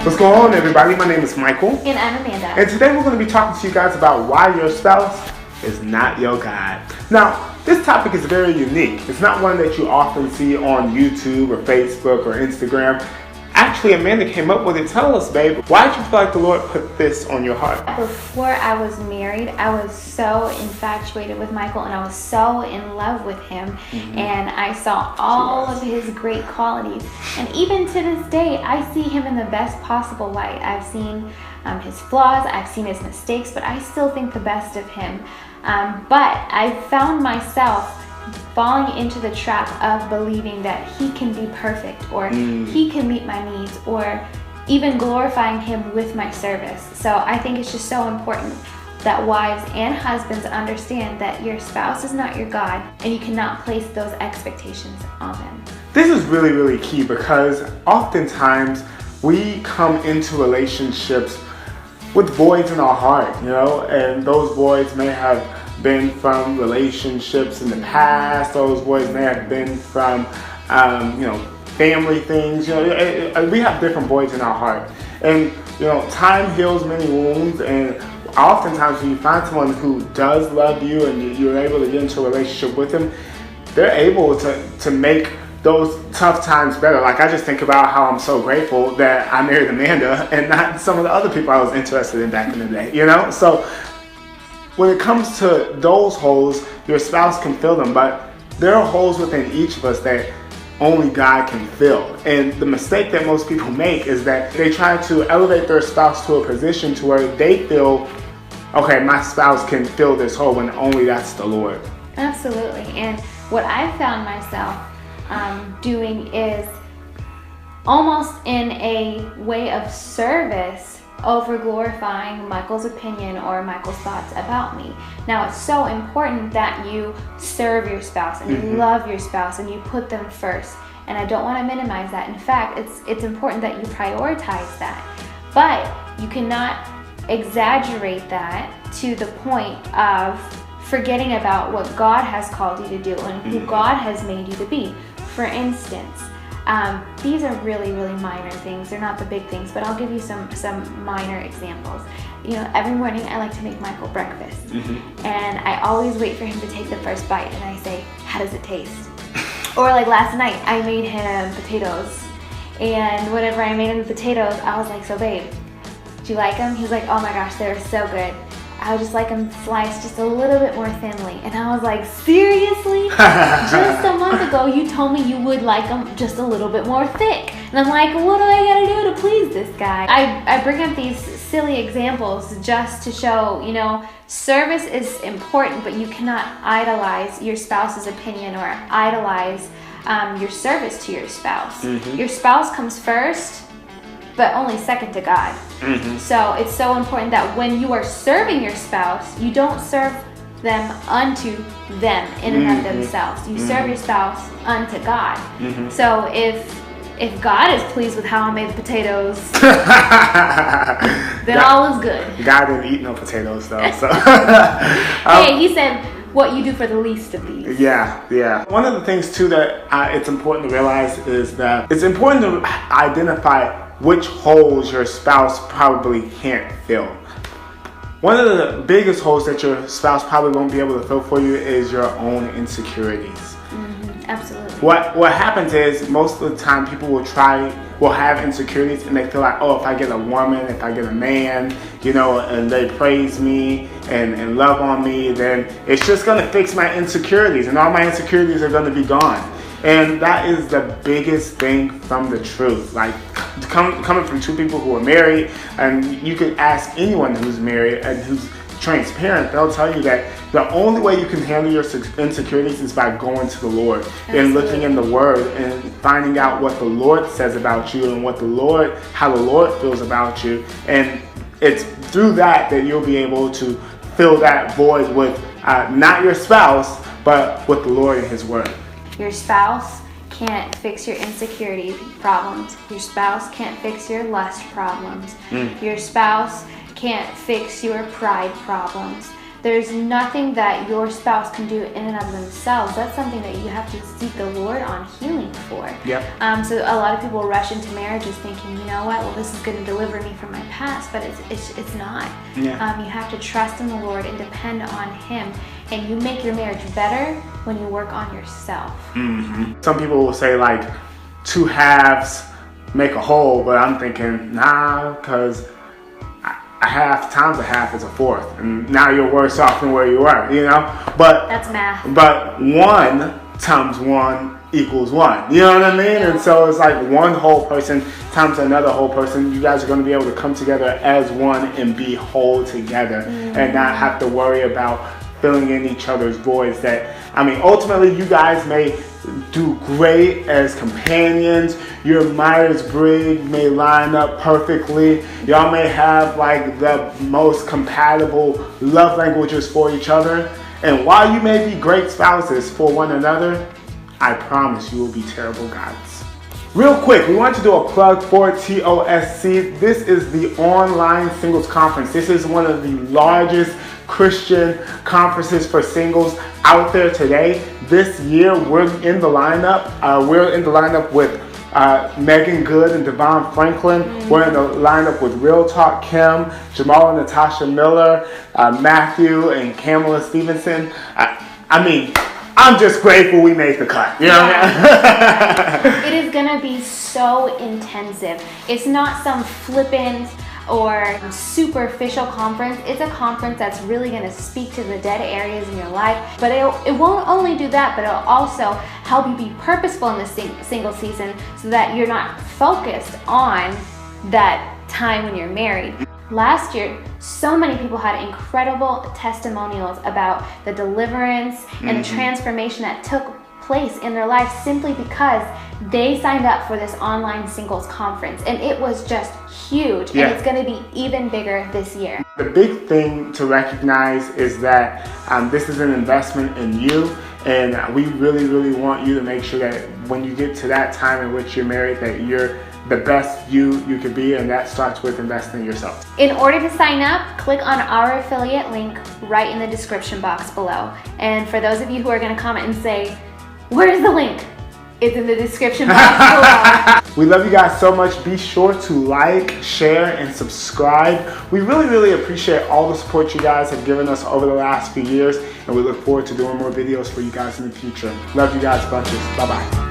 What's going on, everybody? My name is Michael. And I'm Amanda. And today we're going to be talking to you guys about why your spouse is not your God. Now, this topic is very unique. It's not one that you often see on YouTube or Facebook or Instagram. Actually, Amanda came up with it. Tell us, babe, why did you feel like the Lord put this on your heart? Before I was married, I was so infatuated with Michael and I was so in love with him. And I saw all of his great qualities. And even to this day, I see him in the best possible light. I've seen his flaws, I've seen his mistakes, but I still think the best of him. But I found myself falling into the trap of believing that he can be perfect or he can meet my needs or even glorifying him with my service. So I think it's just so important that wives and husbands understand that your spouse is not your God and you cannot place those expectations on them. This is really, really key because oftentimes we come into relationships with voids in our heart, and those voids may have been from relationships in the past. Those voids may have been from, family things. We have different voids in our heart, and time heals many wounds. And oftentimes, when you find someone who does love you and you're able to get into a relationship with them, they're able to make those tough times better. Like, I just think about how I'm so grateful that I married Amanda and not some of the other people I was interested in back in the day. So when it comes to those holes, your spouse can fill them, but there are holes within each of us that only God can fill. And the mistake that most people make is that they try to elevate their spouse to a position to where they feel, okay, my spouse can fill this hole, when only that's the Lord. Absolutely. And what I found myself doing is almost in a way of service over glorifying Michael's opinion or Michael's thoughts about me. Now, it's so important that you serve your spouse and you love your spouse and you put them first. And I don't want to minimize that. In fact, it's important that you prioritize that. But you cannot exaggerate that to the point of forgetting about what God has called you to do and who God has made you to be. For instance, these are really, really minor things. They're not the big things, but I'll give you some minor examples. Every morning I like to make Michael breakfast. And I always wait for him to take the first bite and I say, how does it taste? Or like last night, I made him potatoes. And whenever I made him the potatoes, I was like, so babe, do you like them? He was like, oh my gosh, they're so good. I would just like them sliced just a little bit more thinly. And I was like, seriously? Just a month ago, you told me you would like them just a little bit more thick. And I'm like, what do I gotta do to please this guy? I bring up these silly examples just to show, service is important, but you cannot idolize your spouse's opinion or idolize your service to your spouse. Your spouse comes first, but only second to God. So it's so important that when you are serving your spouse, you don't serve them unto them in and of themselves. You serve your spouse unto God. So if God is pleased with how I made the potatoes, then all is good. God didn't eat no potatoes though. So hey, he said, what you do for the least of these. Yeah. One of the things too that it's important to realize is that it's important to identify which holes your spouse probably can't fill. One of the biggest holes that your spouse probably won't be able to fill for you is your own insecurities. Absolutely. What happens is most of the time people will have insecurities and they feel like, oh, if I get a woman, if I get a man, and they praise me and love on me, then it's just going to fix my insecurities and all my insecurities are going to be gone. And that is the biggest thing from the truth. Like, coming from two people who are married, and you could ask anyone who's married and who's transparent, they'll tell you that the only way you can handle your insecurities is by going to the Lord and looking in the Word and finding out what the Lord says about you and how the Lord feels about you. And it's through that you'll be able to fill that void with not your spouse, but with the Lord and His Word. Your spouse can't fix your insecurity problems. Your spouse can't fix your lust problems. Your spouse can't fix your pride problems. there's nothing that your spouse can do in and of themselves. That's something that you have to seek the Lord on healing for. Yep. So a lot of people rush into marriages thinking, you know what, well, this is going to deliver me from my past, but it's not. Yeah. You have to trust in the Lord and depend on Him, and you make your marriage better when you work on yourself. Some people will say like 2 halves make a whole, but I'm thinking, nah, because a half times a half is a fourth, and now you're worse off than where you were, you know? But that's math. But 1 times 1 equals 1, you know what I mean? Yeah. And so it's like one whole person times another whole person. You guys are going to be able to come together as one and be whole together, and not have to worry about filling in each other's voids. That, I mean, ultimately you guys may do great as companions. Your Myers-Briggs may line up perfectly. Y'all may have like the most compatible love languages for each other. And while you may be great spouses for one another, I promise you will be terrible guys. Real quick, we want to do a plug for TOSC. This is the online singles conference. This is one of the largest Christian conferences for singles out there today. This year, we're in the lineup. We're in the lineup with Megan Good and Devon Franklin. We're in the lineup with Real Talk Kim, Jamal and Natasha Miller, Matthew and Kamala Stevenson. I mean, I'm just grateful we made the cut. You know what I mean? It is gonna be so intensive. It's not some flippant or superficial conference. It's a conference that's really going to speak to the dead areas in your life. But it won't only do that, but it'll also help you be purposeful in the single season, so that you're not focused on that time when you're married. Last year, so many people had incredible testimonials about the deliverance and the transformation that took place in their life simply because they signed up for this online singles conference, and it was just huge. And it's going to be even bigger this year. The big thing to recognize is that this is an investment in you, and we really want you to make sure that when you get to that time in which you're married, that you're the best you could be, and that starts with investing in yourself. In order to sign up, click on our affiliate link right in the description box below. And for those of you who are going to comment and say, "Where's the link?" It's in the description box below. We love you guys so much. Be sure to like, share, and subscribe. We really appreciate all the support you guys have given us over the last few years, and we look forward to doing more videos for you guys in the future. Love you guys bunches. Bye-bye.